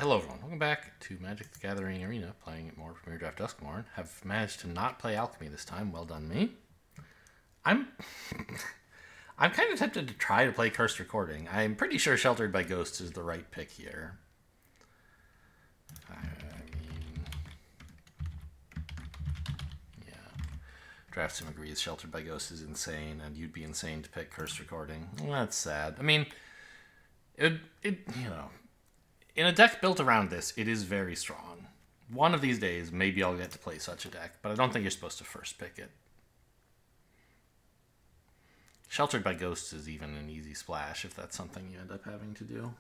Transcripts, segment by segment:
Hello everyone, welcome back to Magic the Gathering Arena, playing more Premier Draft Duskmourn. Have managed to not play Alchemy this time, well done me. I'm I'm kind of tempted to try to play Cursed Recording. I'm pretty sure Sheltered by Ghosts is the right pick here. I mean, yeah. Draft Sim agrees Sheltered by Ghosts is insane, and you'd be insane to pick Cursed Recording. Well, that's sad. I mean, it in a deck built around this, it is very strong. One of these days, maybe I'll get to play such a deck, but I don't think you're supposed to first pick it. Sheltered by Ghosts is even an easy splash if that's something you end up having to do.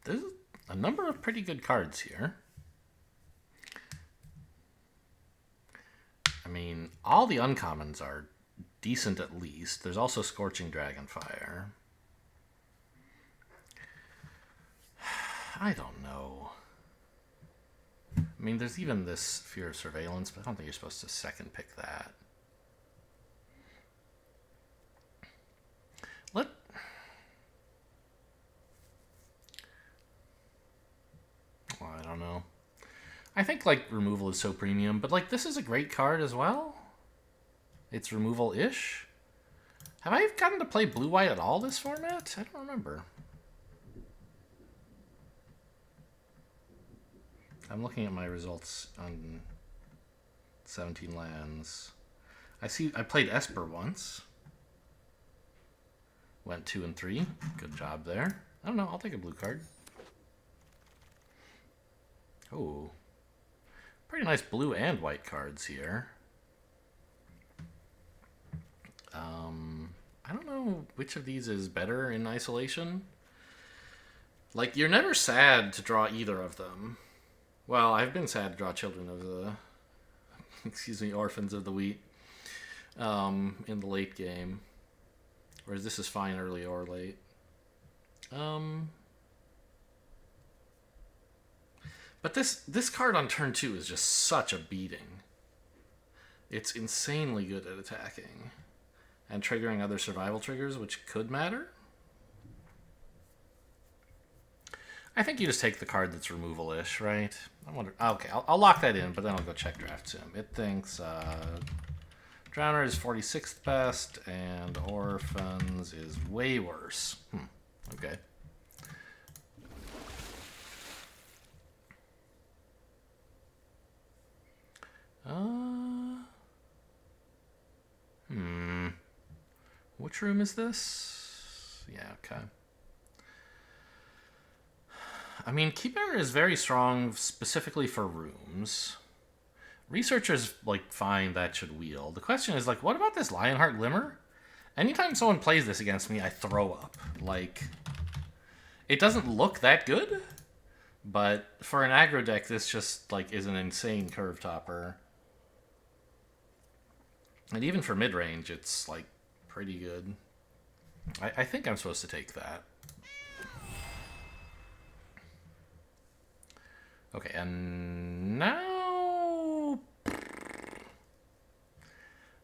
There's a number of pretty good cards here. I mean, all the uncommons are decent at least. There's also Scorching Dragonfire. I don't know. I mean, there's even this Fear of Surveillance, but I don't think you're supposed to second pick that. Well, I don't know. I think, like, removal is so premium, but, like, this is a great card as well. It's removal-ish. Have I gotten to play blue-white at all this format? I don't remember. I'm looking at my results on 17 lands. I played Esper once. Went 2 and 3. Good job there. I don't know, I'll take a blue card. Oh. Pretty nice blue and white cards here. I don't know which of these is better in isolation. Like, you're never sad to draw either of them. Well, I've been sad to draw Children of the... Orphans of the Wheat in the late game. Whereas this is fine early or late. But this card on turn 2 is just such a beating. It's insanely good at attacking. And triggering other survival triggers, which could matter. I think you just take the card that's removal-ish, right? I wonder. Okay, I'll lock that in, but then I'll go check Draft Sim. It thinks Drowner is 46th best, and Orphans is way worse. Okay. Which room is this? Yeah, okay. I mean, Keybearer is very strong specifically for rooms. Researchers, like, find that should wheel. The question is, like, what about this Lionheart Glimmer? Anytime someone plays this against me, I throw up. Like, it doesn't look that good, but for an aggro deck, this just, like, is an insane curve topper. And even for mid-range, it's, like, pretty good. I think I'm supposed to take that. Okay, and now...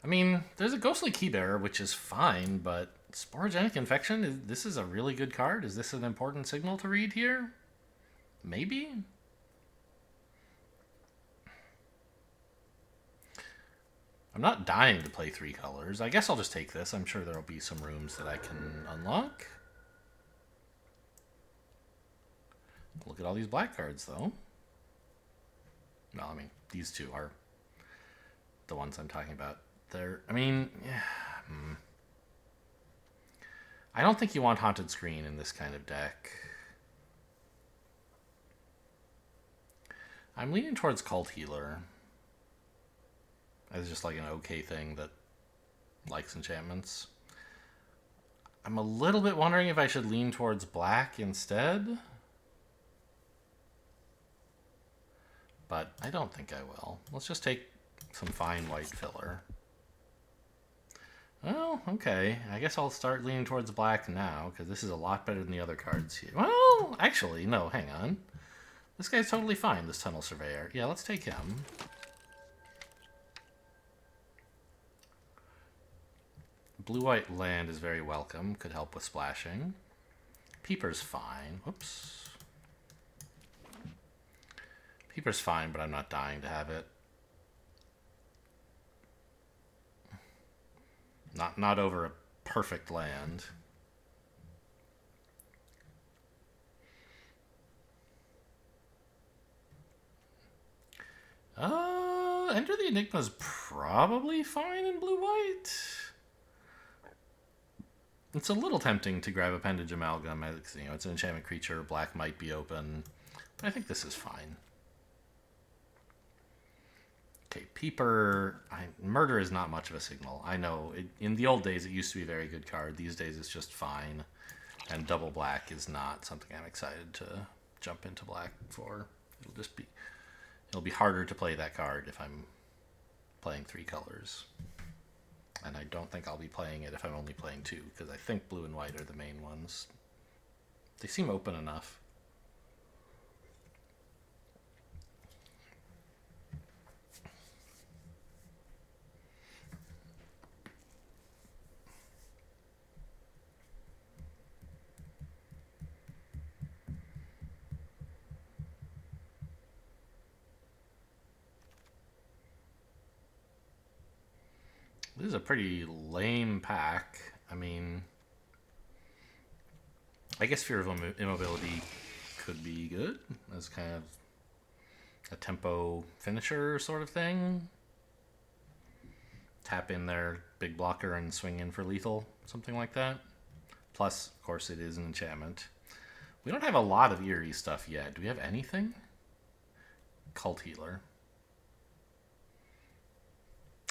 I mean, there's a Ghostly Keybearer, which is fine, but Sporogenic Infection, this is a really good card. Is this an important signal to read here? Maybe? I'm not dying to play 3 colors. I guess I'll just take this. I'm sure there'll be some rooms that I can unlock. Look at all these black cards, though. Well, I mean, these two are the ones I'm talking about. I mean, yeah. I don't think you want Haunted Screen in this kind of deck. I'm leaning towards Cult Healer as just like an okay thing that likes enchantments. I'm a little bit wondering if I should lean towards black instead. But I don't think I will. Let's just take some fine white filler. Well, okay. I guess I'll start leaning towards black now, because this is a lot better than the other cards here. Well, actually, no, hang on. This guy's totally fine, this Tunnel Surveyor. Yeah, let's take him. Blue-white land is very welcome. Could help with splashing. Peeper's fine. Whoops. Peeper's fine, but I'm not dying to have it. Not over a perfect land. Enter the Enigma's probably fine in blue-white. It's a little tempting to grab Appendage Amalgam. You know, it's an enchantment creature. Black might be open. But I think this is fine. Okay, Peeper. Murder is not much of a signal. I know. In the old days, it used to be a very good card. These days, it's just fine. And double black is not something I'm excited to jump into black for. It'll be harder to play that card if I'm playing 3 colors. And I don't think I'll be playing it if I'm only playing 2, because I think blue and white are the main ones. They seem open enough. This is a pretty lame pack. I mean, I guess Fear of Immobility could be good as kind of a tempo finisher sort of thing. Tap in their big blocker and swing in for lethal, something like that. Plus, of course, it is an enchantment. We don't have a lot of Eerie stuff yet. Do we have anything? Cult Healer.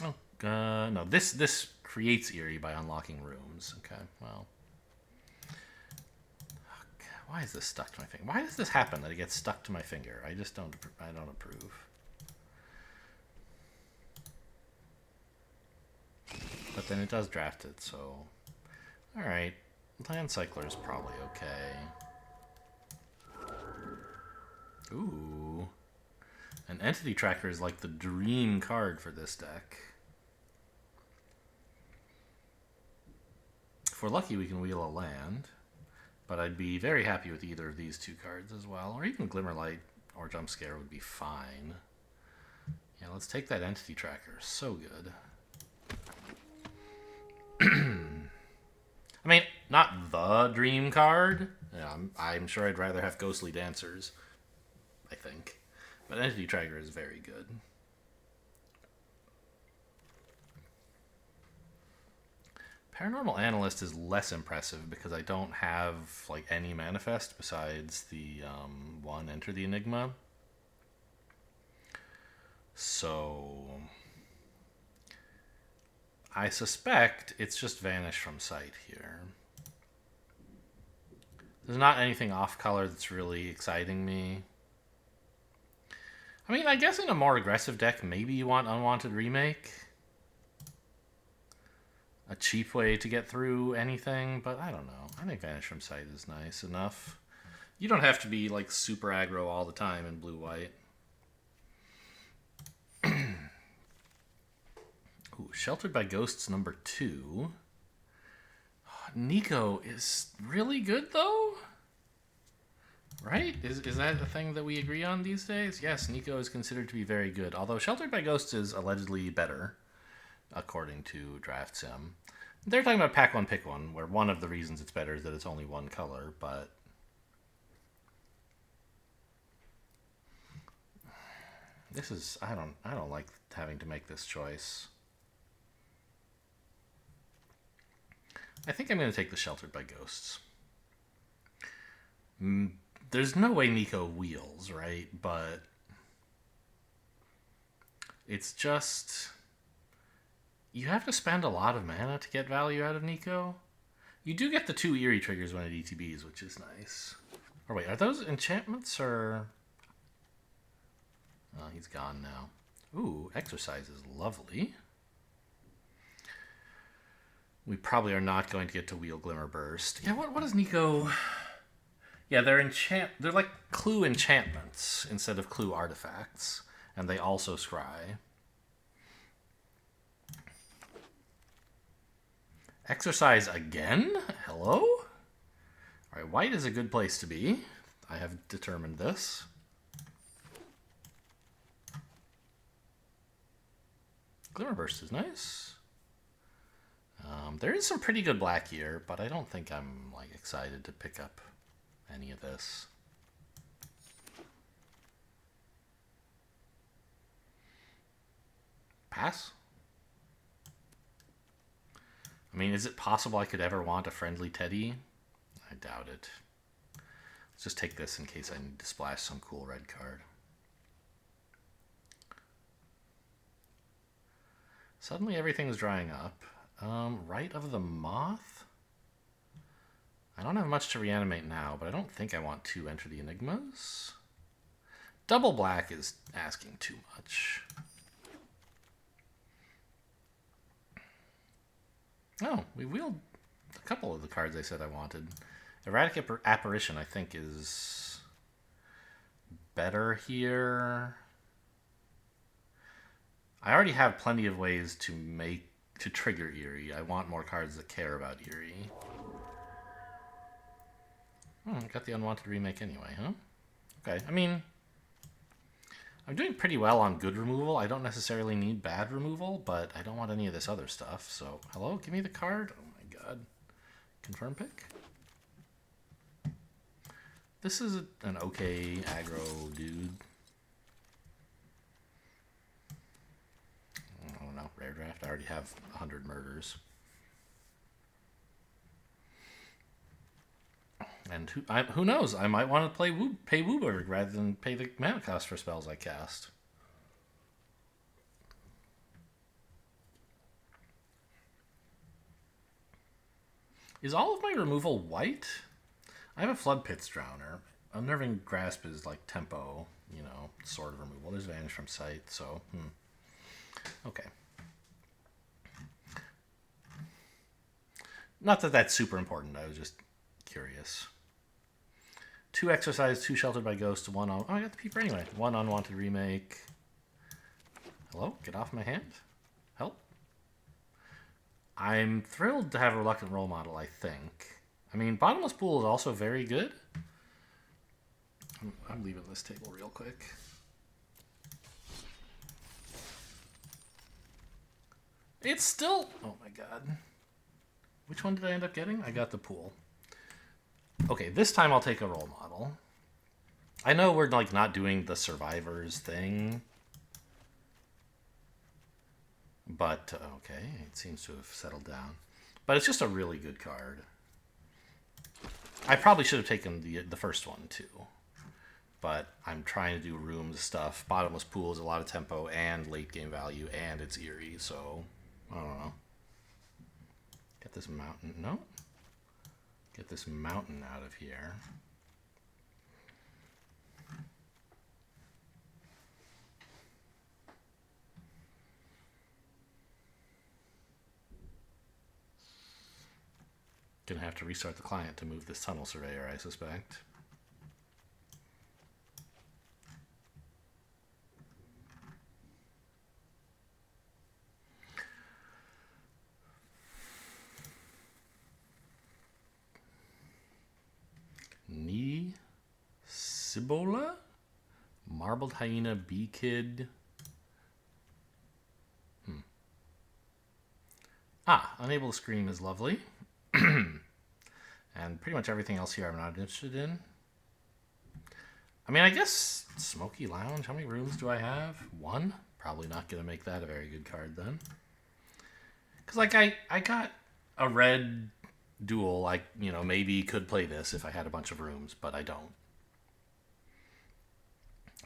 Oh, no. This creates Eerie by unlocking rooms. Okay, well. Why is this stuck to my finger? Why does this happen that it gets stuck to my finger? I just don't approve. But then it does draft it, so... Alright. Land Cycler is probably okay. Ooh. An Entity Tracker is like the dream card for this deck. If we're lucky, we can wheel a land. But I'd be very happy with either of these 2 cards as well. Or even Glimmerlight or Jump Scare would be fine. Yeah, let's take that Entity Tracker. So good. I mean, not the dream card. Yeah, I'm sure I'd rather have Ghostly Dancers, I think. But Entity Tracker is very good. Paranormal Analyst is less impressive because I don't have like any manifest besides the one Enter the Enigma. So I suspect it's just Vanish from sight here. There's not anything off color that's really exciting me. I mean, I guess in a more aggressive deck, maybe you want Unwanted Remake. A cheap way to get through anything, but I don't know. I think Vanish from Sight is nice enough. You don't have to be like super aggro all the time in blue-white. Ooh, Sheltered by Ghosts number 2. Nico is really good though? Right? Is that a thing that we agree on these days? Yes, Nico is considered to be very good, although Sheltered by Ghosts is allegedly better, according to Draft Sim. They're talking about pack 1, pick 1, where one of the reasons it's better is that it's only 1 color, but this is I don't like having to make this choice. I think I'm going to take the Sheltered by Ghosts. There's no way Nico wheels, right? But it's just... You have to spend a lot of mana to get value out of Nico. You do get the 2 Eerie triggers when it ETBs, which is nice. Or wait, are those enchantments or... Oh, he's gone now. Ooh, Exercise is lovely. We probably are not going to get to Wheel Glimmer Burst. Yeah, what does Nico... Yeah, they're like clue enchantments instead of clue artifacts. And they also scry. Exercise again? Hello? Alright, white is a good place to be. I have determined this. Glimmer Burst is nice. There is some pretty good black here, but I don't think I'm like excited to pick up any of this. Pass? I mean, is it possible I could ever want a friendly teddy? I doubt it. Let's just take this in case I need to splash some cool red card. Suddenly everything's drying up. Rite of the Moth? I don't have much to reanimate now, but I don't think I want to enter the Enigmas. Double black is asking too much. Oh, we wheeled a couple of the cards I said I wanted. Erratic Apparition, I think, is better here. I already have plenty of ways to trigger Eerie. I want more cards that care about Eerie. I got the Unwanted Remake anyway, huh? Okay, I mean, I'm doing pretty well on good removal. I don't necessarily need bad removal, but I don't want any of this other stuff. So, hello, give me the card. Oh my god. Confirm pick. This is an okay aggro dude. I don't know, rare draft. I already have 100 murders. And who knows? I might want to pay Wooburg rather than pay the mana cost for spells I cast. Is all of my removal white? I have a Flood Pits Drowner. Unnerving Grasp is like tempo, you know, sort of removal. There's Vanish from Sight, so, okay. Not that that's super important. I was just curious. 2 Exercise, 2 Sheltered by Ghost, 1 on... Oh, I got the Peeper anyway. 1 Unwanted Remake. Hello? Get off my hand. Help. I'm thrilled to have a Reluctant Role Model, I think. I mean, Bottomless Pool is also very good. I'm leaving this table real quick. It's still... Oh my god. Which one did I end up getting? I got the Pool. Okay, this time I'll take a role model. I know we're like not doing the survivors thing. But, okay, it seems to have settled down. But it's just a really good card. I probably should have taken the first one too. But I'm trying to do rooms stuff. Bottomless Pool is a lot of tempo and late game value, and it's Eerie, so I don't know. Get this mountain. No. Get this mountain out of here. Gonna have to restart the client to move this Tunnel Surveyor, I suspect. Cibola? Marbled Hyena, Bee Kid. Unable to Scream is lovely. And pretty much everything else here I'm not interested in. I mean, I guess Smoky Lounge. How many rooms do I have? 1? Probably not going to make that a very good card then. Because, like, I got a red duel. Like, you know, maybe could play this if I had a bunch of rooms, but I don't.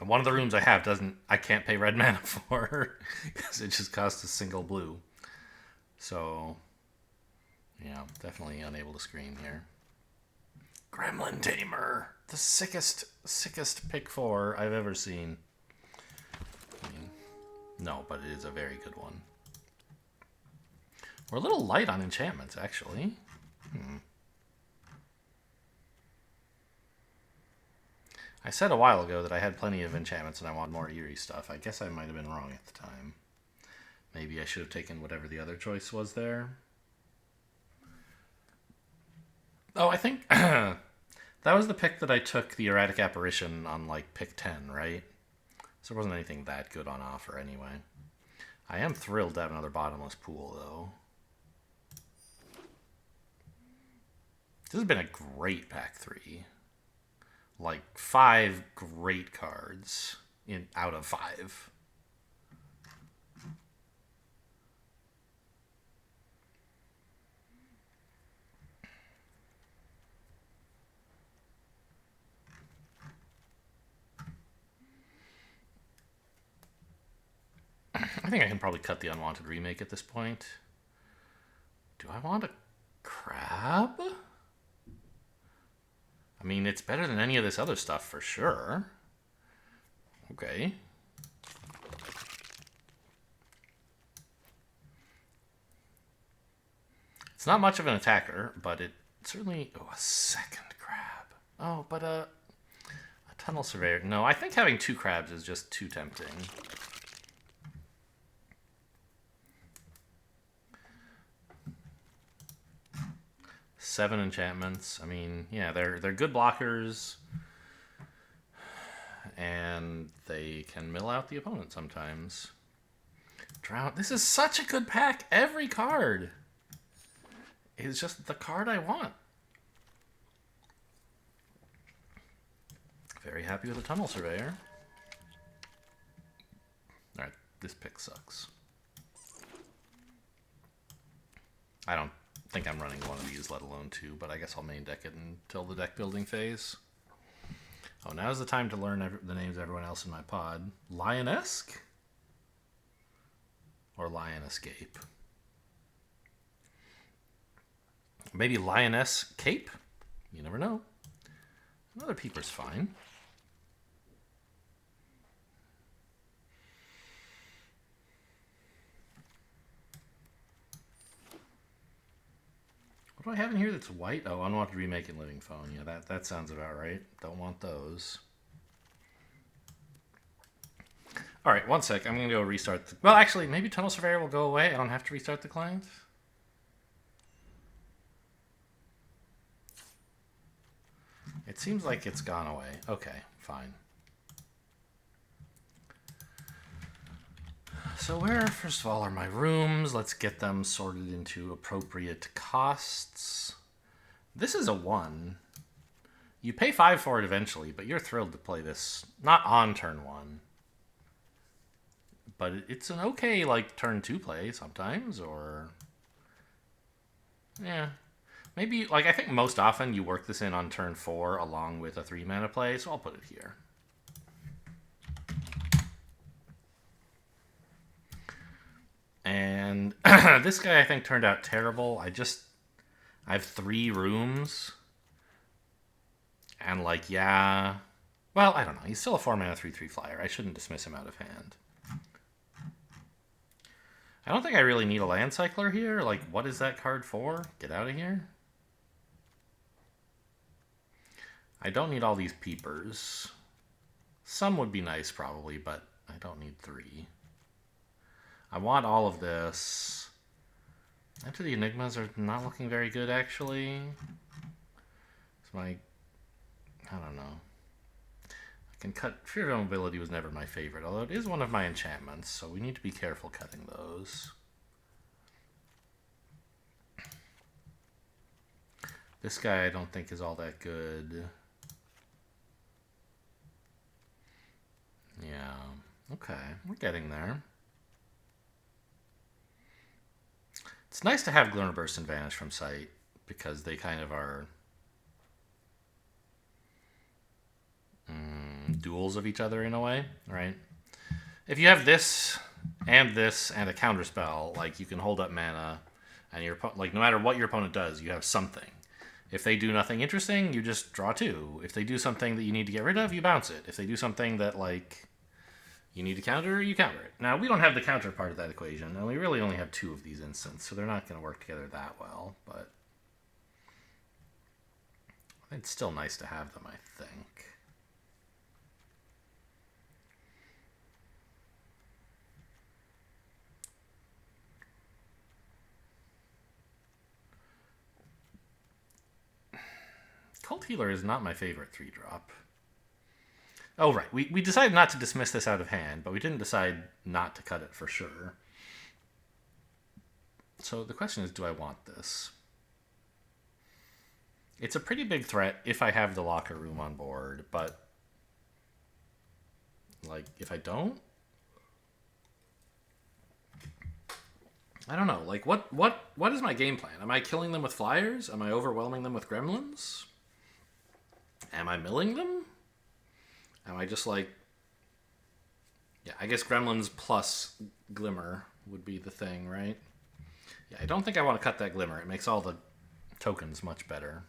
And one of the rooms I have I can't pay red mana for because it just costs a single blue. So, yeah, definitely unable to scream here. Gremlin Tamer, the sickest pick 4 I've ever seen. I mean, no, but it is a very good one. We're a little light on enchantments, actually. I said a while ago that I had plenty of enchantments and I wanted more eerie stuff. I guess I might have been wrong at the time. Maybe I should have taken whatever the other choice was there. Oh, I think that was the pick that I took the Erratic Apparition on, like, pick 10, right? So there wasn't anything that good on offer anyway. I am thrilled to have another bottomless pool, though. This has been a great pack 3. Like, 5 great cards out of 5. I think I can probably cut the Unwanted Remake at this point. Do I want a crab? I mean, it's better than any of this other stuff for sure. Okay. It's not much of an attacker, but it certainly... Oh, a second crab. Oh, but a Tunnel Surveyor. No, I think having 2 crabs is just too tempting. Seven enchantments. I mean, yeah, they're good blockers, and they can mill out the opponent sometimes. Drought. This is such a good pack. Every card is just the card I want. Very happy with the Tunnel Surveyor. All right, this pick sucks. I don't think I'm running one of these, let alone 2, but I guess I'll main deck it until the deck building phase. Oh, now's the time to learn the names of everyone else in my pod. Lionesque? Or Lion Escape? Maybe Lioness Cape? You never know. Another Peeper's fine. What do I have in here that's white? Oh, Unwanted Remake and Living Phone. Yeah, that sounds about right. Don't want those. All right, one sec. I'm going to go restart. Well, actually, maybe Tunnel Surveyor will go away. I don't have to restart the client. It seems like it's gone away. Okay, fine. So where, first of all, are my rooms? Let's get them sorted into appropriate costs. This is a 1. You pay 5 for it eventually, but you're thrilled to play this. Not on turn 1. But it's an okay, like, turn 2 play sometimes, or... Yeah. Maybe, like, I think most often you work this in on turn 4 along with a 3-mana play, so I'll put it here. And this guy, I think, turned out terrible. I have 3 rooms. And, like, yeah... Well, I don't know. He's still a 4-mana 3/3 flyer. I shouldn't dismiss him out of hand. I don't think I really need a Land Cycler here. Like, what is that card for? Get out of here. I don't need all these Peepers. Some would be nice, probably, but I don't need 3. I want all of this. Enter the Enigmas are not looking very good, actually. It's my... I don't know. I can cut... Fear of Mobility was never my favorite, although it is one of my enchantments, so we need to be careful cutting those. This guy I don't think is all that good. Yeah. Okay, we're getting there. It's nice to have Glimmerburst and Vanish from sight, because they kind of are duels of each other in a way, right? If you have this and a counterspell, like, you can hold up mana, and like, no matter what your opponent does, you have something. If they do nothing interesting, you just draw 2. If they do something that you need to get rid of, you bounce it. If they do something that, like, You need to counter, you counter it. Now, we don't have the counter part of that equation, and we really only have 2 of these instants, so they're not going to work together that well, but it's still nice to have them, I think. Cult Healer is not my favorite 3-drop. Oh, right. We decided not to dismiss this out of hand, but we didn't decide not to cut it for sure. So the question is, do I want this? It's a pretty big threat if I have the locker room on board, but like, if I don't? I don't know. Like, what is my game plan? Am I killing them with flyers? Am I overwhelming them with gremlins? Am I milling them? Am I just like... Yeah, I guess gremlins plus glimmer would be the thing, right? Yeah, I don't think I want to cut that glimmer. It makes all the tokens much better.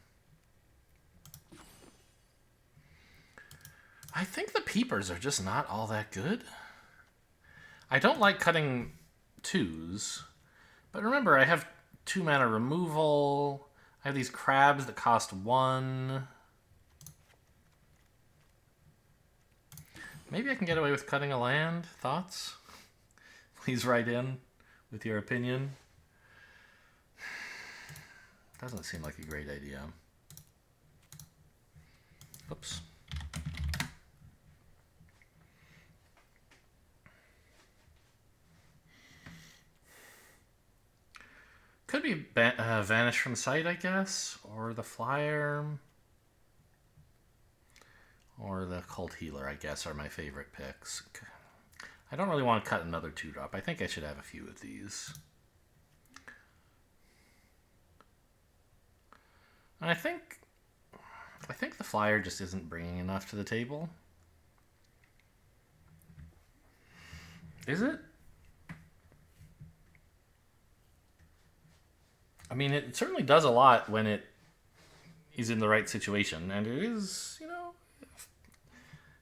I think the peepers are just not all that good. I don't like cutting 2s. But remember, I have 2 mana removal. I have these crabs that cost 1. Maybe I can get away with cutting a land. Thoughts? Please write in with your opinion. Doesn't seem like a great idea. Oops. Could be Vanish from Sight, I guess, or the Flyer, or the Cult Healer, I guess, are my favorite picks. I don't really want to cut another 2-drop. I think I should have a few of these. And I think the Flyer just isn't bringing enough to the table. Is it? I mean, it certainly does a lot when it is in the right situation, and it is, you know,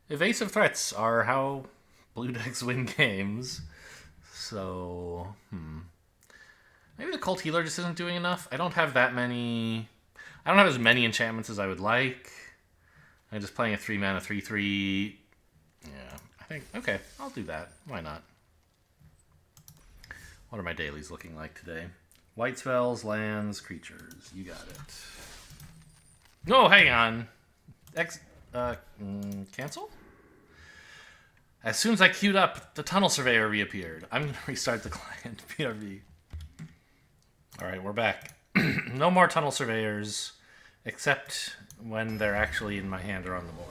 evasive threats are how blue decks win games. So, maybe the Cult Healer just isn't doing enough. I don't have that many... I don't have as many enchantments as I would like. I'm just playing a 3-mana 3/3. Yeah, I think... Okay, I'll do that. Why not? What are my dailies looking like today? White spells, lands, creatures. You got it. No, hang on. Cancel? As soon as I queued up, the Tunnel Surveyor reappeared. I'm going to restart the client, PRV. Alright, we're back. No more Tunnel Surveyors, except when they're actually in my hand or on the board.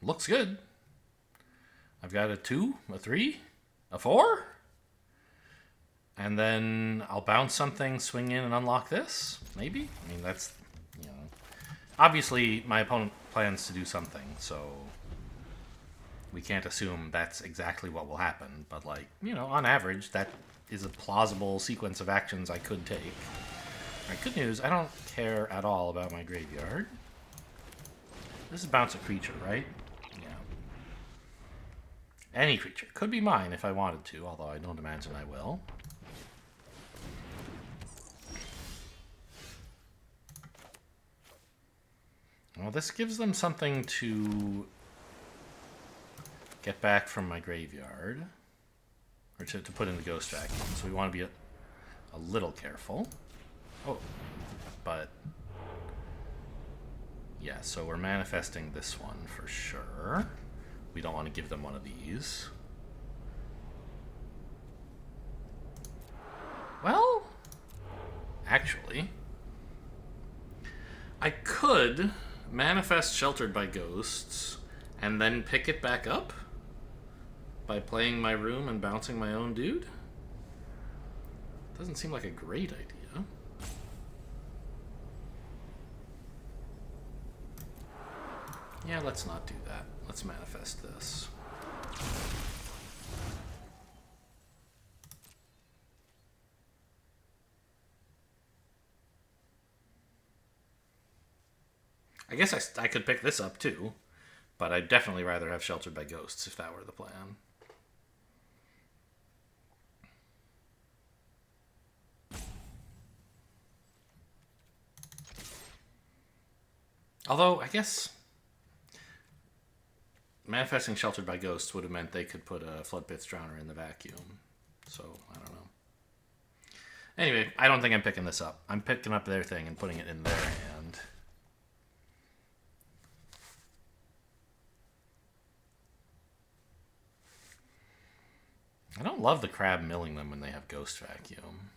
Looks good. I've got a 2, a 3, a 4. And then I'll bounce something, swing in, and unlock this. Maybe? I mean, that's, you know... Obviously, my opponent plans to do something, so... We can't assume that's exactly what will happen. But, like, you know, on average, that is a plausible sequence of actions I could take. Alright, good news. I don't care at all about my graveyard. This is bounce a creature, right? Any creature. Could be mine if I wanted to, although I don't imagine I will. Well, this gives them something to get back from my graveyard. Or to put in the Ghost Vacuum. So we want to be a little careful. Oh, but... Yeah, so we're manifesting this one for sure. We don't want to give them one of these. Well, actually, I could manifest Sheltered by Ghosts and then pick it back up by playing my room and bouncing my own dude. Doesn't seem like a great idea. Yeah, let's not do that. Let's manifest this. I guess I could pick this up too, but I'd definitely rather have Sheltered by Ghosts if that were the plan. Although, I guess manifesting Sheltered by Ghosts would have meant they could put a Floodpits Drowner in the vacuum. So, I don't know. Anyway, I don't think I'm picking this up. I'm picking up their thing and putting it in their hand. I don't love the crab milling them when they have Ghost Vacuum.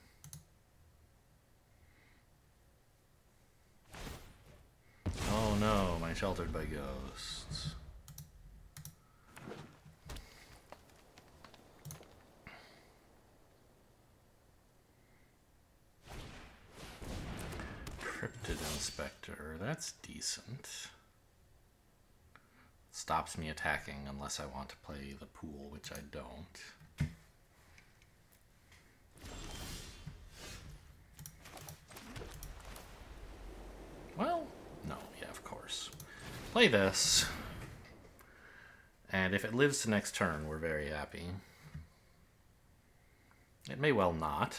Oh no, my Sheltered by Ghosts. Cryptid Inspector, that's decent. Stops me attacking unless I want to play the pool, which I don't. Well, no, yeah, of course. Play this. And if it lives to next turn, we're very happy. It may well not.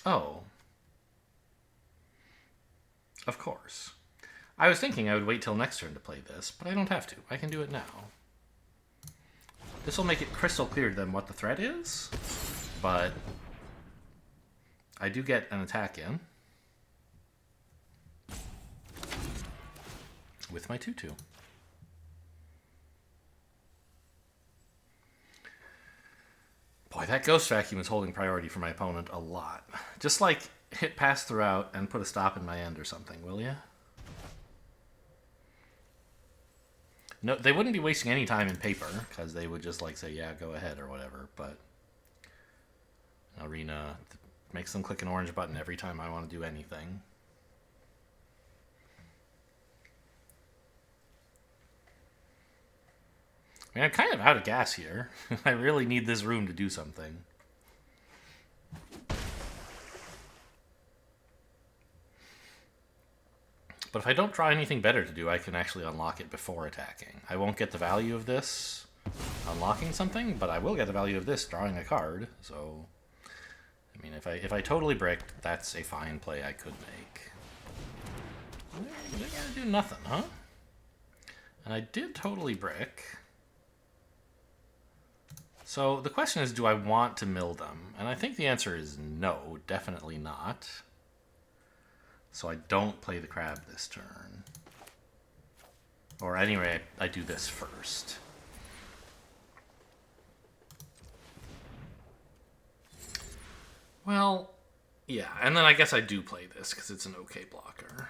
Oh. Of course. I was thinking I would wait till next turn to play this, but I don't have to. I can do it now. This will make it crystal clear to them what the threat is, but I do get an attack in with my 2/2. Boy, that Ghost Vacuum is holding priority for my opponent a lot. Just like hit pass throughout and put a stop in my end or something, will ya? No, they wouldn't be wasting any time in paper, because they would just like say, yeah, go ahead or whatever, but Arena makes them click an orange button every time I want to do anything. I mean, I'm kind of out of gas here. I really need this room to do something. But if I don't draw anything better to do, I can actually unlock it before attacking. I won't get the value of this unlocking something, but I will get the value of this drawing a card. So, I mean, if I totally bricked, that's a fine play I could make. They're gonna do nothing, huh? And I did totally brick. So the question is, do I want to mill them? And I think the answer is no, definitely not. So I don't play the crab this turn. Or anyway, I do this first. Well, yeah, and then I guess I do play this because it's an okay blocker.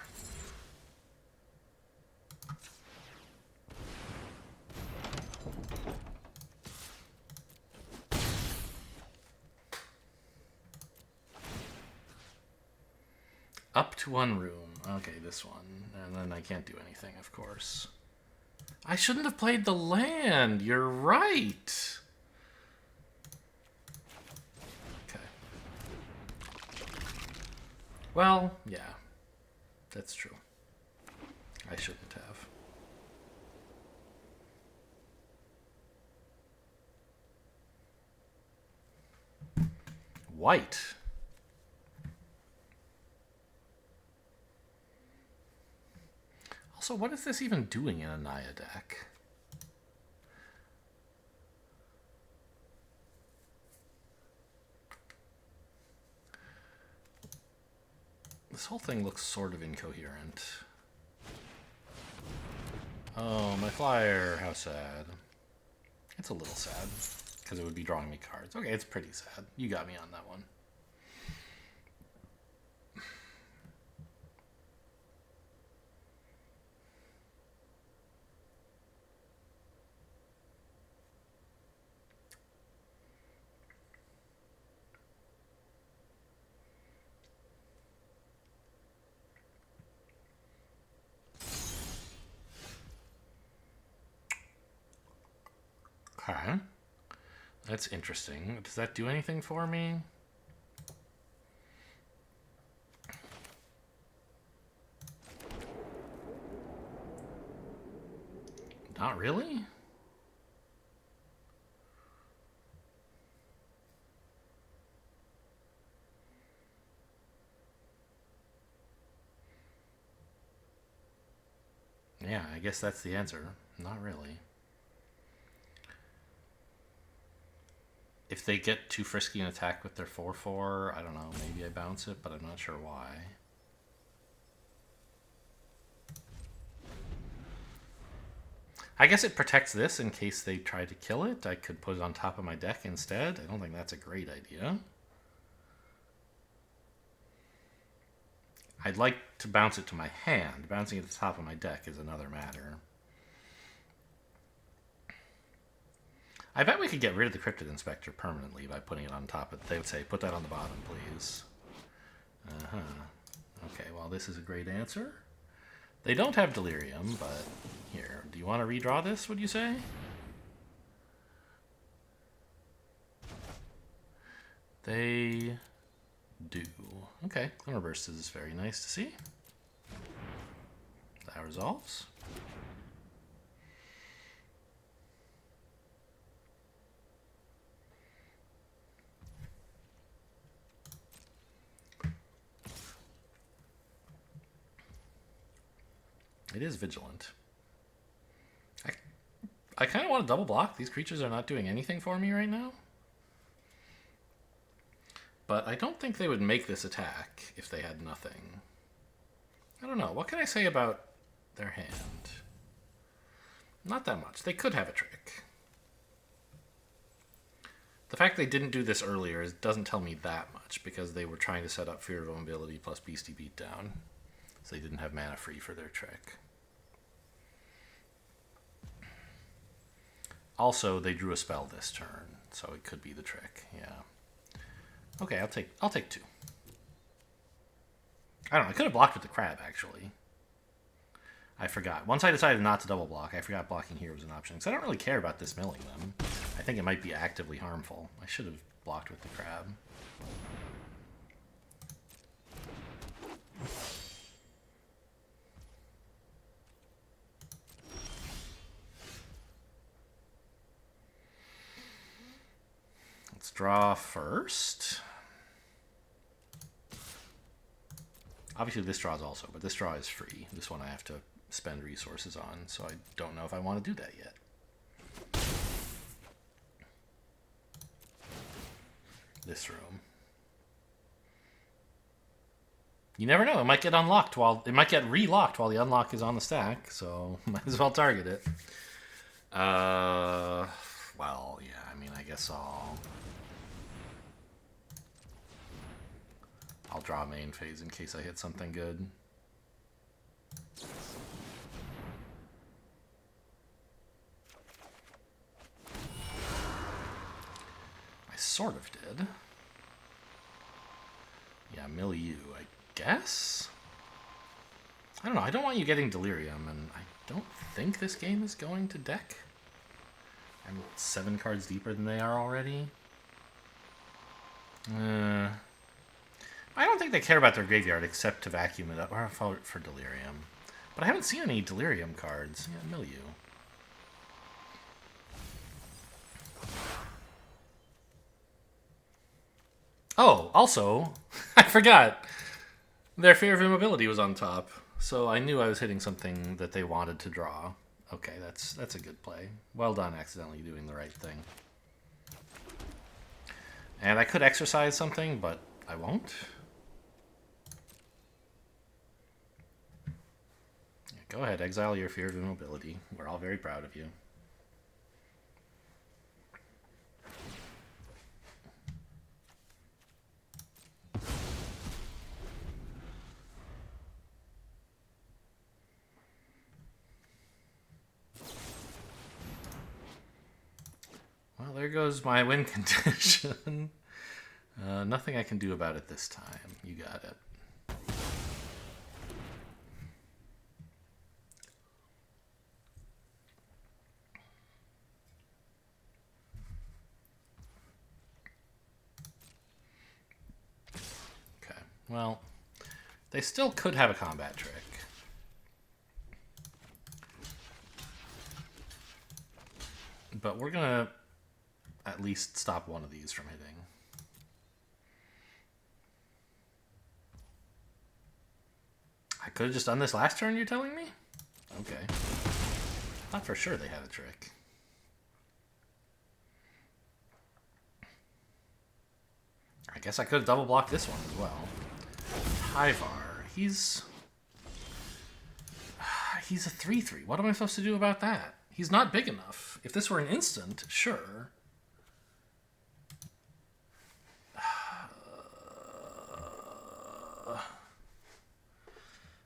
Up to one room. Okay, this one. And then I can't do anything, of course. I shouldn't have played the land. You're right. Okay. Well, yeah. That's true. I shouldn't have. White. Also, what is this even doing in a Naya deck? This whole thing looks sort of incoherent. Oh, my flyer. How sad. It's a little sad, because it would be drawing me cards. Okay, it's pretty sad. You got me on that one. Okay. That's interesting. Does that do anything for me? Not really? Yeah, I guess that's the answer. Not really. If they get too frisky and attack with their 4/4, I don't know, maybe I bounce it, but I'm not sure why. I guess it protects this in case they try to kill it. I could put it on top of my deck instead. I don't think that's a great idea. I'd like to bounce it to my hand. Bouncing it to the top of my deck is another matter. I bet we could get rid of the Cryptid Inspector permanently by putting it on top of... They would say, put that on the bottom, please. Uh-huh. Okay, well, this is a great answer. They don't have Delirium, but... Here, do you want to redraw this, would you say? They do. Okay, Glimmerburst is very nice to see. That resolves. It is vigilant. I kind of want to double block. These creatures are not doing anything for me right now. But I don't think they would make this attack if they had nothing. I don't know. What can I say about their hand? Not that much. They could have a trick. The fact they didn't do this earlier doesn't tell me that much, because they were trying to set up Fear of Immobility plus Beastie Beatdown. So they didn't have mana free for their trick. Also, they drew a spell this turn, so it could be the trick. Yeah. Okay, I'll take 2. I don't know. I could have blocked with the crab, actually. I forgot. Once I decided not to double block, I forgot blocking here was an option. Because I don't really care about this milling them. I think it might be actively harmful. I should have blocked with the crab. Let's draw first. Obviously this draw is also, but this draw is free. This one I have to spend resources on, so I don't know if I want to do that yet. This room. You never know, it might get unlocked it might get relocked while the unlock is on the stack, so might as well target it. Well, yeah, I mean, I guess I'll draw main phase in case I hit something good. I sort of did. Yeah, milieu, I guess? I don't know, I don't want you getting Delirium, and I don't think this game is going to deck. I'm 7 cards deeper than they are already. I don't think they care about their graveyard except to vacuum it up or for Delirium. But I haven't seen any Delirium cards. Yeah, milieu. Oh, also, I forgot. Their Fear of Immobility was on top. So I knew I was hitting something that they wanted to draw. Okay, that's a good play. Well done, accidentally doing the right thing. And I could exercise something, but I won't. Go ahead, exile your Fear of Immobility. We're all very proud of you. Well, there goes my win condition. Nothing I can do about it this time. You got it. Well, they still could have a combat trick. But we're gonna at least stop one of these from hitting. I could have just done this last turn, you're telling me? Okay. Thought for sure they had a trick. I guess I could have double blocked this one as well. Tyvar, he's a 3/3. What am I supposed to do about that? He's not big enough. If this were an instant, sure.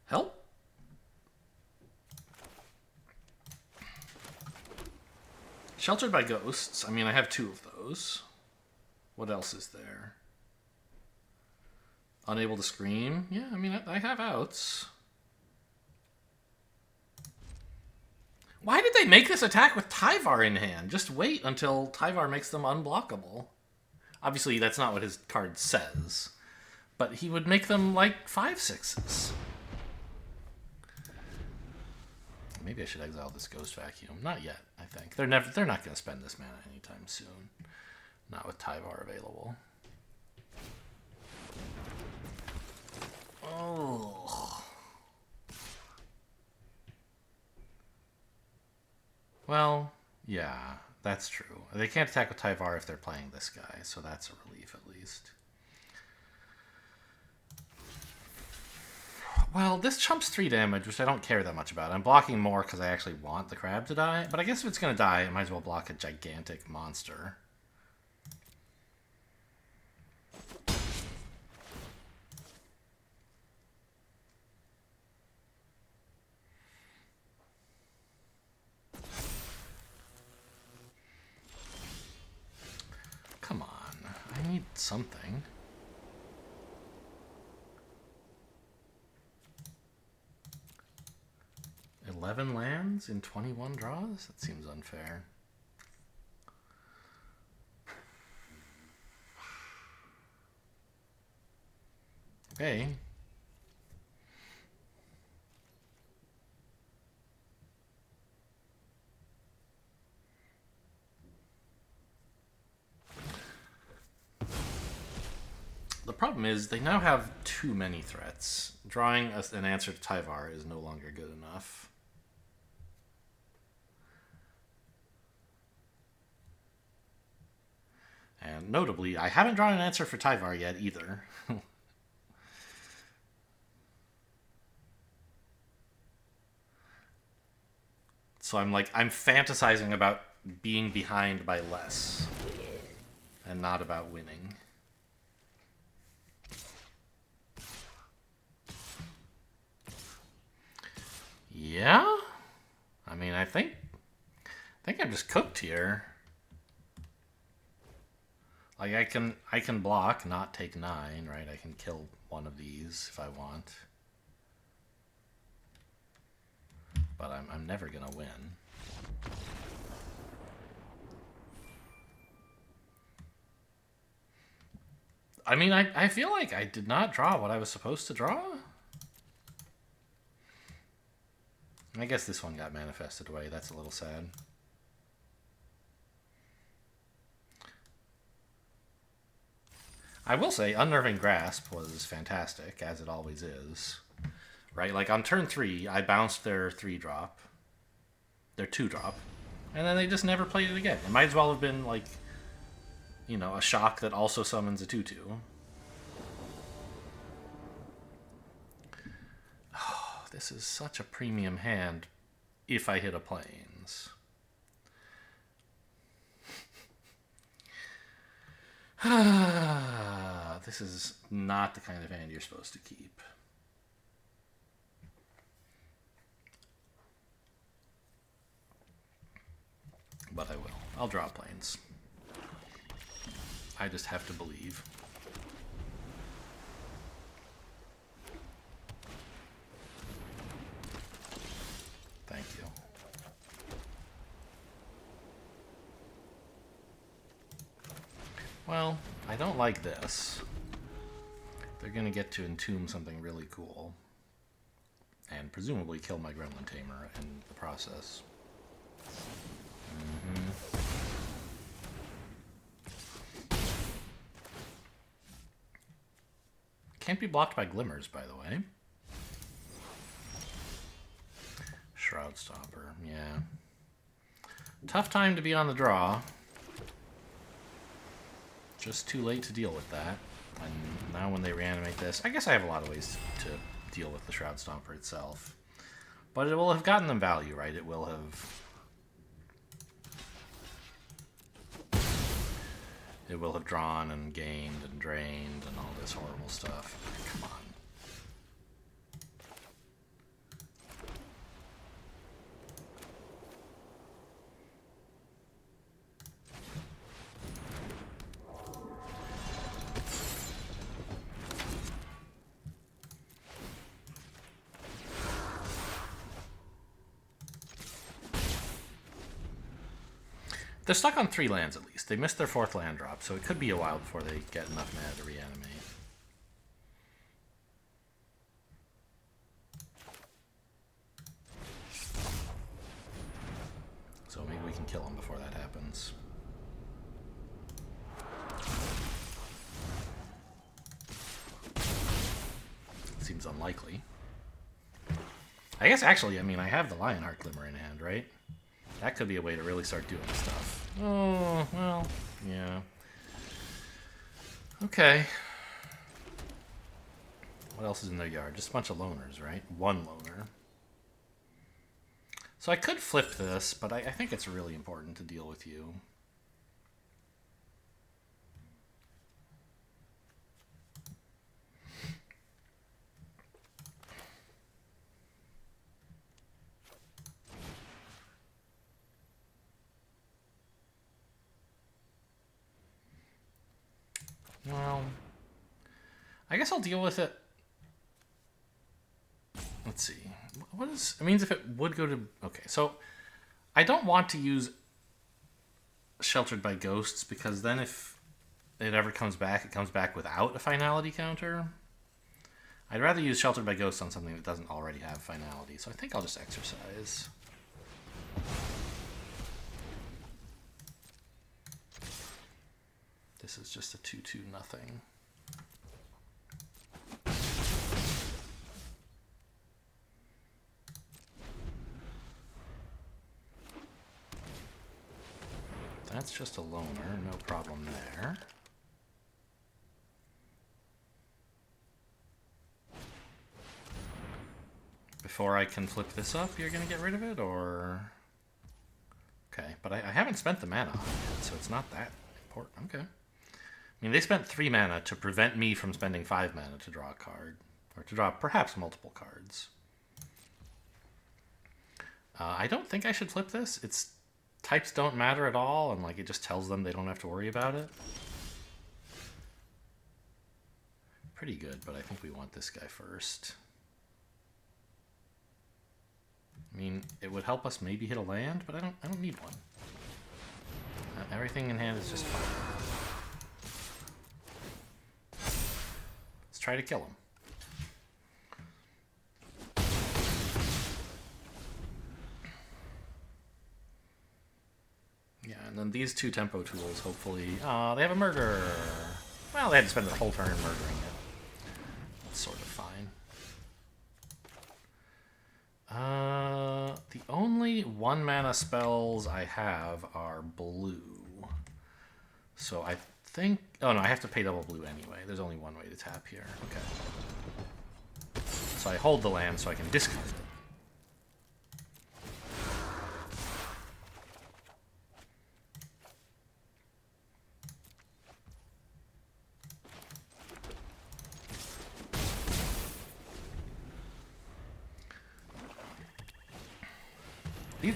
Help? Sheltered by Ghosts. I mean, I have 2 of those. What else is there? Unable to scream? Yeah, I mean, I have outs. Why did they make this attack with Tyvar in hand? Just wait until Tyvar makes them unblockable. Obviously, that's not what his card says. But he would make them like 5/6s. Maybe I should exile this Ghost Vacuum. Not yet, I think. They're not going to spend this mana anytime soon. Not with Tyvar available. Oh. Well, yeah, that's true. They can't attack with Tyvar if they're playing this guy, so that's a relief at least. Well, this chumps 3 damage, which I don't care that much about. I'm blocking more because I actually want the crab to die, but I guess if it's going to die, I might as well block a gigantic monster. Come on, I need something. $11 lands in 21 draws? That seems unfair. Okay. The problem is they now have too many threats. Drawing an answer to Tyvar is no longer good enough. And notably, I haven't drawn an answer for Tyvar yet either. So I'm fantasizing about being behind by less and not about winning. Yeah? I mean, I think I'm just cooked here. Like, I can block, not take 9, right? I can kill one of these if I want. But I'm never gonna win. I mean, I feel like I did not draw what I was supposed to draw. I guess this one got manifested away. That's a little sad. I will say, Unnerving Grasp was fantastic, as it always is. Right? Like, on turn 3, I bounced their 3-drop. Their 2-drop. And then they just never played it again. It might as well have been, like, you know, a shock that also summons a 2/2. Oh, this is such a premium hand if I hit a plains. This is not the kind of hand you're supposed to keep. But I will. I'll draw plains. I just have to believe. Thank you. Well, I don't like this. they're going to get to entomb something really cool. And presumably kill my Gremlin Tamer in the process. Can't be blocked by Glimmers, by the way. Shroud Stopper, yeah. Tough time to be on the draw. Just too late to deal with that. And now when they reanimate this, I guess I have a lot of ways to deal with the Shroud Stomper itself. But it will have gotten them value, right? It will have... It will have drawn and gained and drained and all this horrible stuff. Come on. They're stuck on 3 lands at least. They missed their 4th land drop, so it could be a while before they get enough mana to reanimate. So maybe we can kill them before that happens. Seems unlikely. I guess actually, I mean, I have the Lionheart Glimmer in hand, right? That could be a way to really start doing stuff. Oh, well, yeah. Okay. What else is in their yard? Just a bunch of loners, right? 1 loner. So I could flip this, but I think it's really important to deal with you. Well, I guess I'll deal with it. Let's see. What is... It means if it would go to... Okay, so I don't want to use Sheltered by Ghosts because then if it ever comes back, it comes back without a finality counter. I'd rather use Sheltered by Ghosts on something that doesn't already have finality, so I think I'll just exercise. This is just a 2/2 nothing. That's just a loner, no problem there. Before I can flip this up, you're going to get rid of it, or... Okay, but I haven't spent the mana on it, so it's not that important. Okay. I mean, they spent 3 mana to prevent me from spending 5 mana to draw a card. Or to draw perhaps multiple cards. I don't think I should flip this. Its types don't matter at all, and like it just tells them they don't have to worry about it. Pretty good, but I think we want this guy first. I mean, it would help us maybe hit a land, but I don't need one. Everything in hand is just fine. Try to kill him. Yeah, and then these 2 tempo tools, hopefully... they have a murder! Well, they had to spend their whole turn murdering it. That's sort of fine. The only 1 mana spells I have are blue. So I think... Oh no, I have to pay double blue anyway. There's only one way to tap here. Okay. So I hold the land so I can discard it.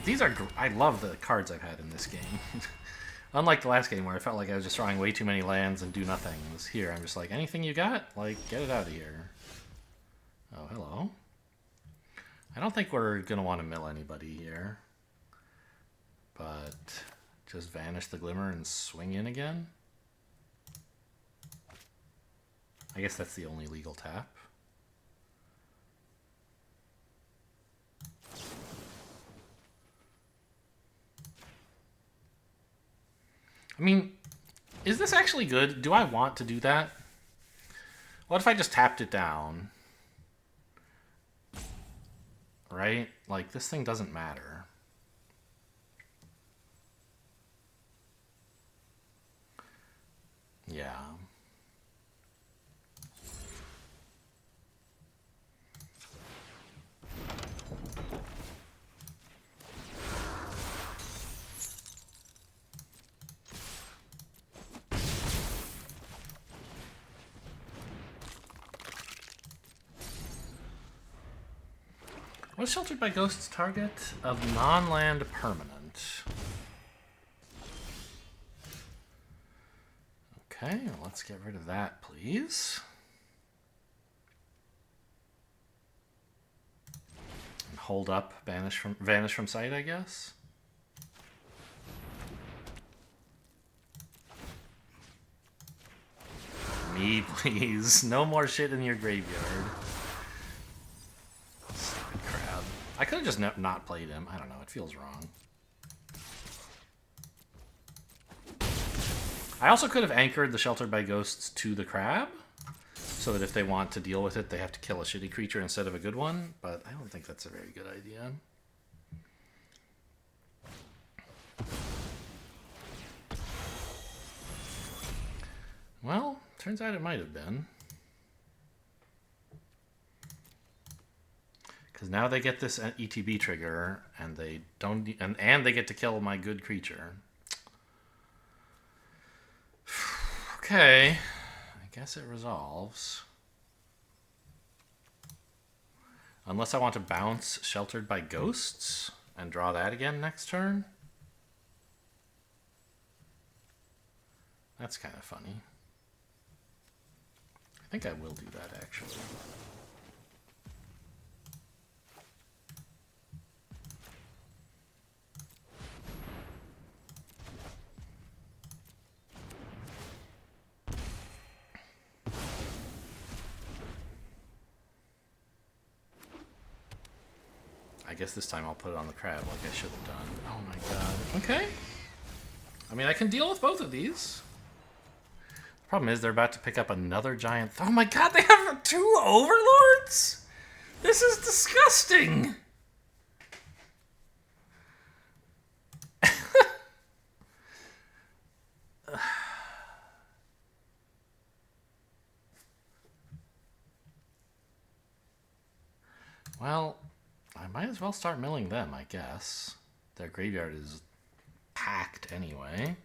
These are... I love the cards I've had in this game. Unlike the last game where I felt like I was just drawing way too many lands and do nothings. Here, I'm just like, anything you got? Like, get it out of here. Oh, hello. I don't think we're going to want to mill anybody here. But just vanish the Glimmer and swing in again. I guess that's the only legal tap. I mean, is this actually good? Do I want to do that? What if I just tapped it down? Right? Like, this thing doesn't matter. Yeah. What's Sheltered by Ghosts target? Of non-land permanent. Okay, well, let's get rid of that, please. And hold up, vanish from sight, I guess. Me, please. No more shit in your graveyard. Stupid crab. I could have just not played him. I don't know. It feels wrong. I also could have anchored the Sheltered by Ghosts to the crab, so that if they want to deal with it, they have to kill a shitty creature instead of a good one, but I don't think that's a very good idea. Well, turns out it might have been. Because now they get this ETB trigger, and they don't, and they get to kill my good creature. Okay, I guess it resolves. Unless I want to bounce Sheltered by Ghosts and draw that again next turn. That's kind of funny. I think I will do that, actually. I guess this time I'll put it on the crab like I should have done. Oh my god. Okay. I mean, I can deal with both of these. The problem is they're about to pick up another giant... Oh my god, they have 2 Overlords? This is disgusting! Well, I might as well start milling them, I guess. Their graveyard is packed anyway.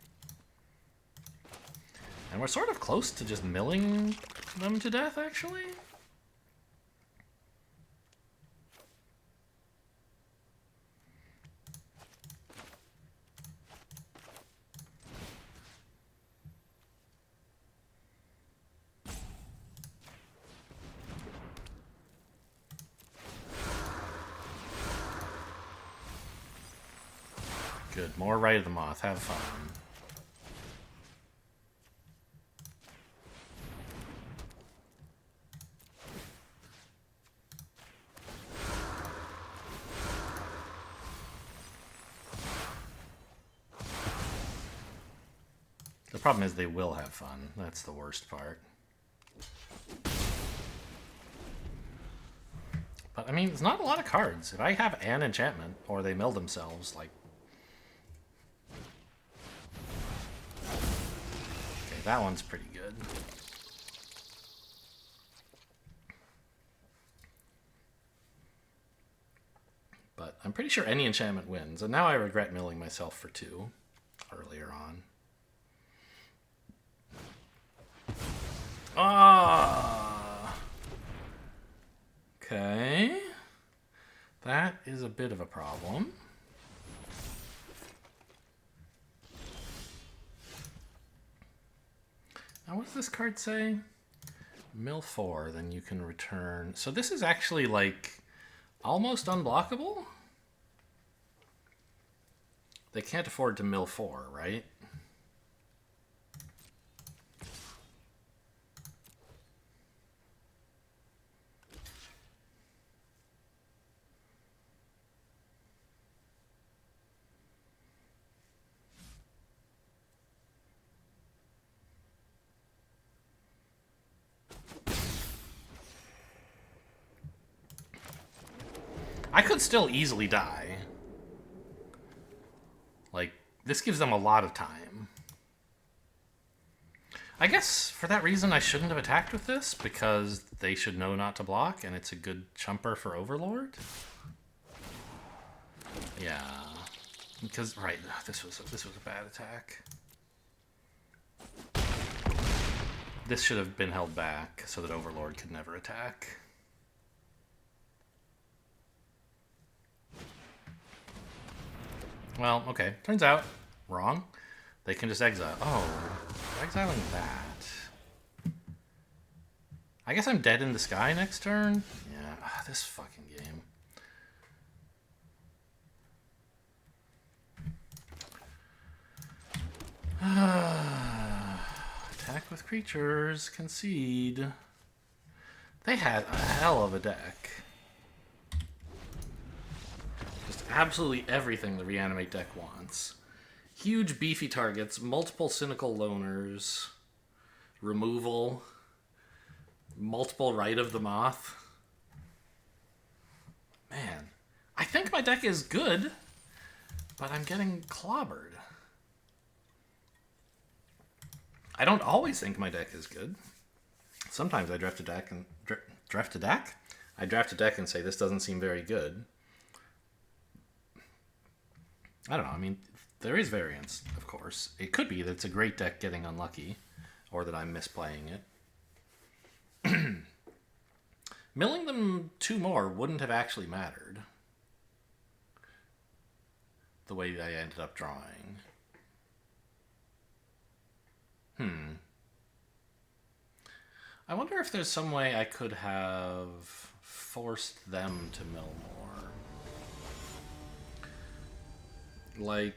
And we're sort of close to just milling them to death, actually. Good. More Rite of the Moth. Have fun. The problem is they will have fun. That's the worst part. But, I mean, it's not a lot of cards. If I have an enchantment, or they mill themselves, like... Okay, that one's pretty good. But I'm pretty sure any enchantment wins. And now I regret milling myself for 2 earlier on. Ah! Okay. That is a bit of a problem. Now, what does this card say? Mill 4, then you can return. So this is actually, like, almost unblockable? They can't afford to mill 4, right? I could still easily die. Like, this gives them a lot of time. I guess for that reason I shouldn't have attacked with this, because they should know not to block, and it's a good chumper for Overlord. Yeah. Because, right, this was a bad attack. This should have been held back so that Overlord could never attack. Well, okay. Turns out, wrong. They can just exile. Oh, they're exiling that. I guess I'm dead in the sky next turn? Yeah, this fucking game. Attack with creatures. Concede. They had a hell of a deck. Just absolutely everything the Reanimate deck wants. Huge beefy targets, multiple cynical loners, removal, multiple Rite of the Moth. Man, I think my deck is good, but I'm getting clobbered. I don't always think my deck is good. Sometimes I draft a deck and I draft a deck and say this doesn't seem very good. I don't know. I mean, there is variance, of course. It could be that it's a great deck getting unlucky, or that I'm misplaying it. Milling them 2 more wouldn't have actually mattered. The way I ended up drawing. I wonder if there's some way I could have forced them to mill more. Like,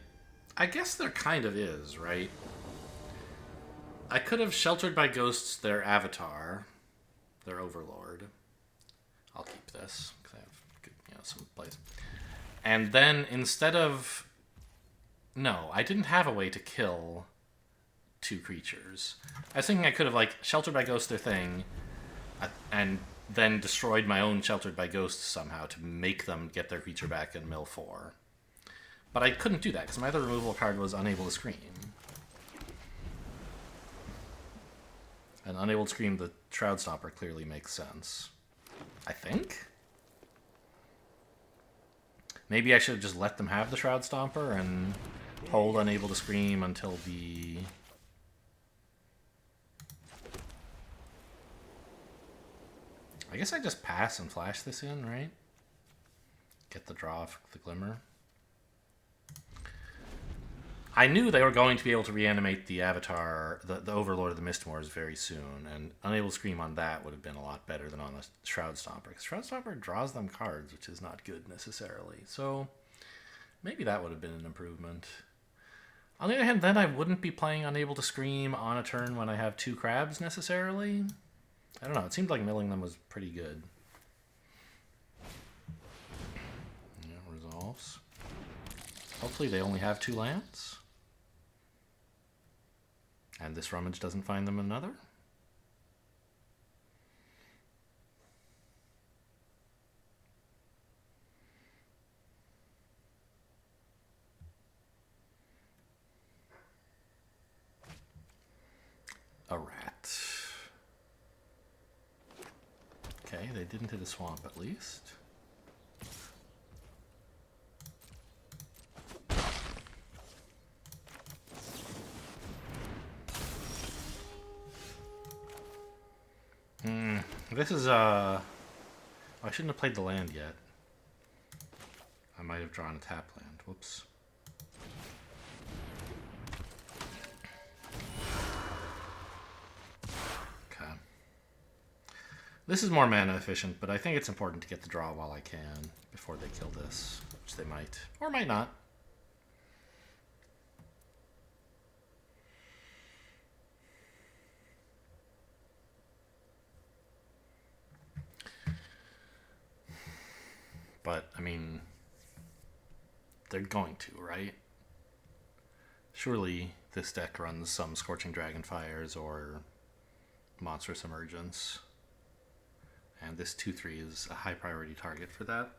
I guess there kind of is, right? I could have Sheltered by Ghosts their avatar, their Overlord. I'll keep this, because I have good, some place. And then instead of... No, I didn't have a way to kill 2 creatures. I was thinking I could have, like, Sheltered by Ghosts their thing, and then destroyed my own Sheltered by Ghosts somehow to make them get their creature back and mill 4. But I couldn't do that, because my other removal card was Unable to Scream. And Unable to Scream the Shroud Stomper clearly makes sense. I think? Maybe I should have just let them have the Shroud Stomper and hold Unable to Scream until the... I guess I just pass and flash this in, right? Get the draw of the Glimmer. I knew they were going to be able to reanimate the Avatar, the Overlord of the Mistmoors very soon, and Unable to Scream on that would have been a lot better than on the Shroud Stomper, because Shroud Stomper draws them cards, which is not good necessarily. So maybe that would have been an improvement. On the other hand, then I wouldn't be playing Unable to Scream on a turn when I have 2 crabs necessarily. I don't know, it seemed like milling them was pretty good. Yeah, resolves. Hopefully they only have 2 lands. And this rummage doesn't find them another. A rat. Okay, they didn't hit a swamp at least. This is, I shouldn't have played the land yet. I might have drawn a tap land. Whoops. Okay. This is more mana efficient, but I think it's important to get the draw while I can before they kill this, which they might, or might not. But, I mean, they're going to, right? Surely this deck runs some Scorching Dragonfires or Monstrous Emergence. And this 2/3 is a high priority target for that.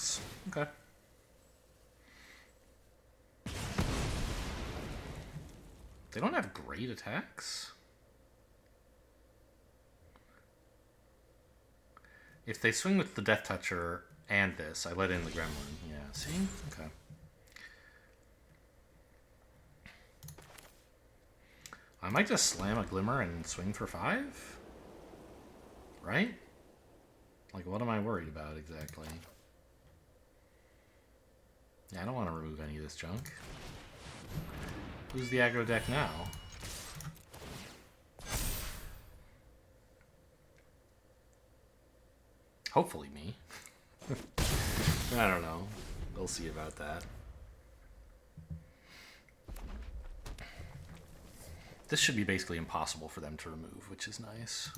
works. Okay. They don't have great attacks. If they swing with the Death Toucher and this, I let in the Gremlin. Yeah, see? Okay. I might just slam a Glimmer and swing for 5? Right? Like, what am I worried about exactly? Yeah, I don't want to remove any of this junk. Who's the aggro deck now? Hopefully me. I don't know. We'll see about that. This should be basically impossible for them to remove, which is nice.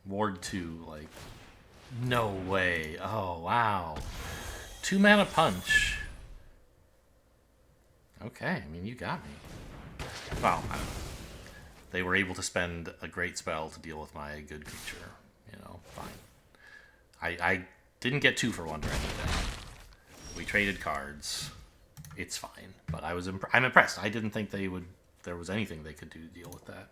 Ward 2, like, no way. Oh, wow. 2 mana punch. Okay, I mean, you got me. Well, I don't know. They were able to spend a great spell to deal with my good creature. You know, fine. I didn't get 2 for 1 or anything. We traded cards. It's fine. But I'm impressed. I didn't think there was anything they could do to deal with that.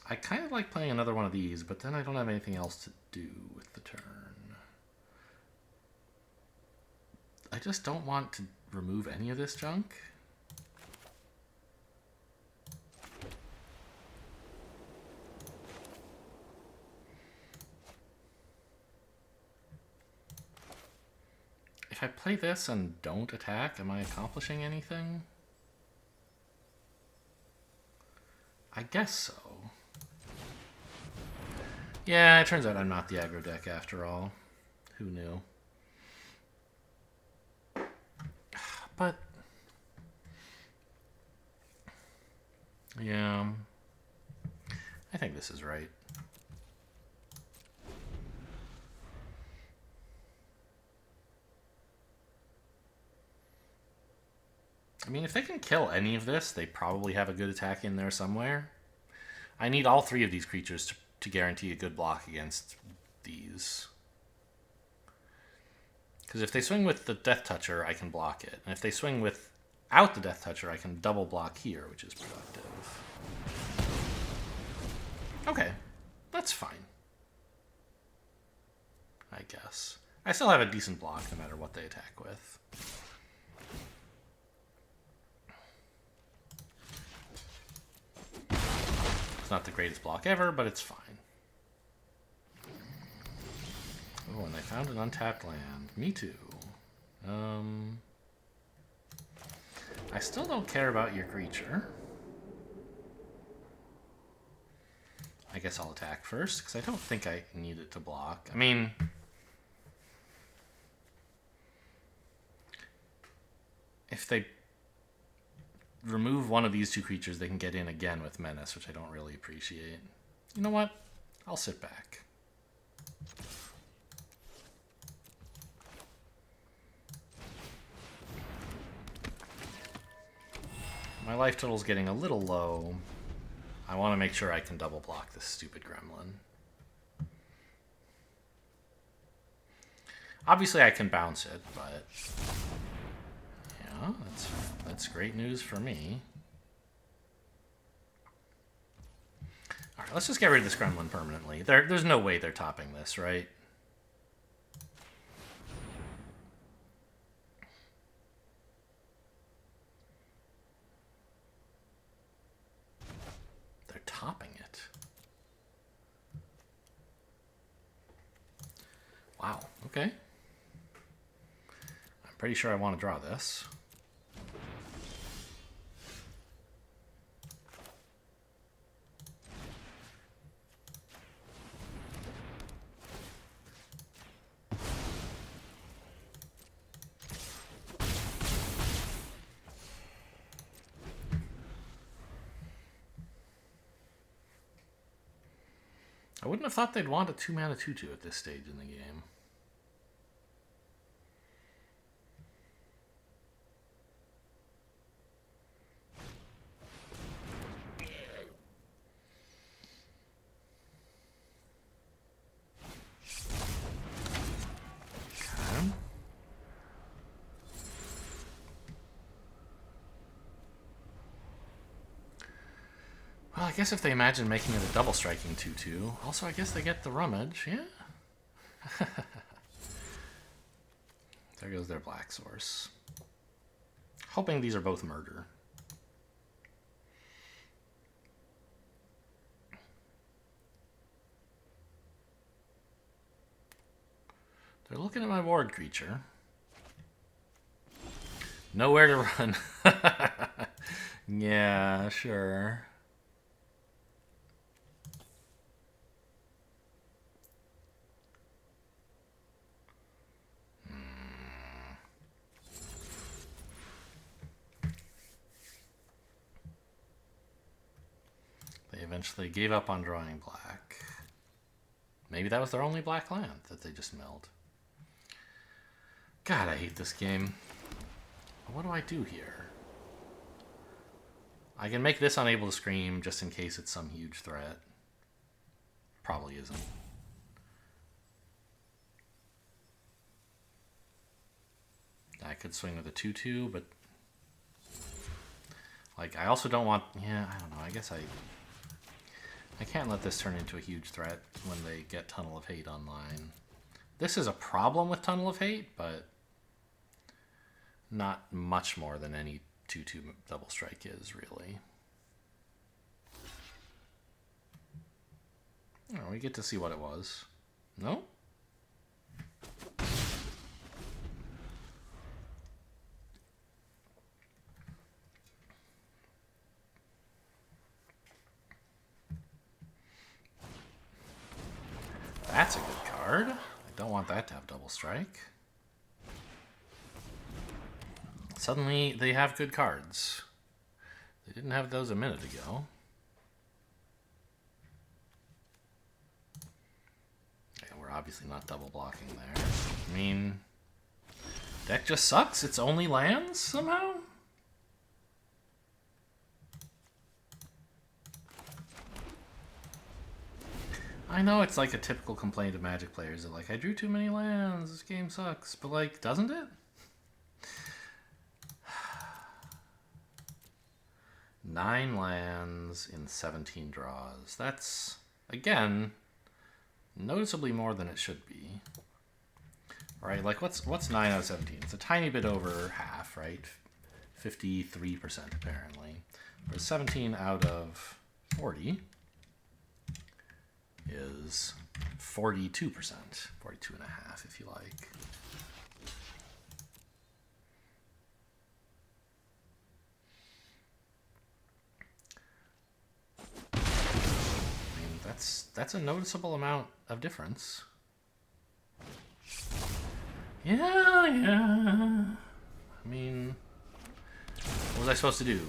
I kind of like playing another one of these, but then I don't have anything else to do with the turn. I just don't want to remove any of this junk. If I play this and don't attack, am I accomplishing anything? I guess so. Yeah, it turns out I'm not the aggro deck after all. Who knew? But yeah, I think this is right. I mean, if they can kill any of this, they probably have a good attack in there somewhere. I need all 3 of these creatures to guarantee a good block against these. Because if they swing with the Death Toucher, I can block it. And if they swing without the Death Toucher, I can double block here, which is productive. Okay, that's fine. I guess. I still have a decent block no matter what they attack with. It's not the greatest block ever, but it's fine. Oh, and I found an untapped land. Me too. I still don't care about your creature. I guess I'll attack first, because I don't think I need it to block. I mean, if they remove one of these 2 creatures, they can get in again with Menace, which I don't really appreciate. You know what? I'll sit back. My life total's getting a little low. I want to make sure I can double block this stupid gremlin. Obviously I can bounce it, but yeah, that's great news for me. Alright, let's just get rid of this gremlin permanently. There's no way they're topping this, right? Topping it. Wow, okay. I'm pretty sure I want to draw this. I wouldn't have thought they'd want a 2-mana 2/2 at this stage in the game. I guess if they imagine making it a double striking 2/2, also I guess they get the rummage, yeah? There goes their black source. Hoping these are both murder. They're looking at my ward creature. Nowhere to run. Yeah, sure. They eventually gave up on drawing black. Maybe that was their only black land that they just milled. God, I hate this game. What do I do here? I can make this unable to scream just in case it's some huge threat. Probably isn't. I could swing with a 2/2, but like I also don't want. Yeah, I don't know. I guess I can't let this turn into a huge threat when they get Tunnel of Hate online. This is a problem with Tunnel of Hate, but not much more than any 2/2 double strike is, really. Oh, we get to see what it was. No? That's a good card. I don't want that to have double strike. Suddenly, they have good cards. They didn't have those a minute ago. Yeah, we're obviously not double blocking there. I mean, deck just sucks. It's only lands somehow? I know it's like a typical complaint of Magic players that like, I drew too many lands, this game sucks. But like, doesn't it? 9 lands in 17 draws. That's, again, noticeably more than it should be. Right, like what's 9 out of 17? It's a tiny bit over half, right? 53% apparently. Whereas 17 out of 40 is 42%. 42.5 if you like. That's a noticeable amount of difference. Yeah. I mean, what was I supposed to do?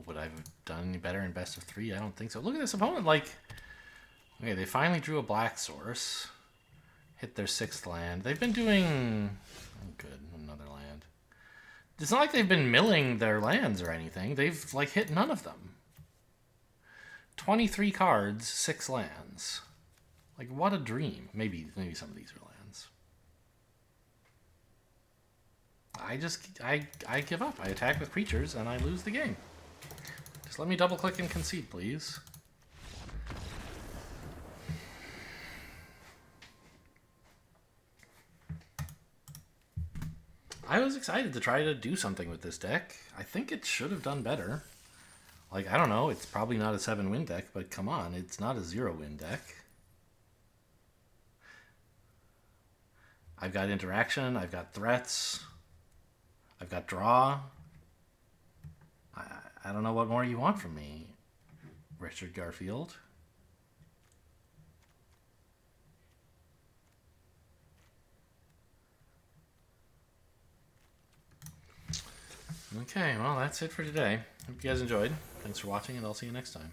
Would I have done any better in best of 3? I don't think so. Look at this opponent, like, okay, they finally drew a black source. Hit their 6th land. They've been doing... Oh, good, another land. It's not like they've been milling their lands or anything. They've, like, hit none of them. 23 cards, 6 lands. Like, what a dream. Maybe some of these are lands. I give up. I attack with creatures, and I lose the game. Just let me double-click and concede, please. I was excited to try to do something with this deck. I think it should have done better. Like, I don't know, it's probably not a 7-win deck, but come on, it's not a 0-win deck. I've got interaction, I've got threats, I've got draw. I don't know what more you want from me, Richard Garfield. Okay, well, that's it for today. Hope you guys enjoyed. Thanks for watching, and I'll see you next time.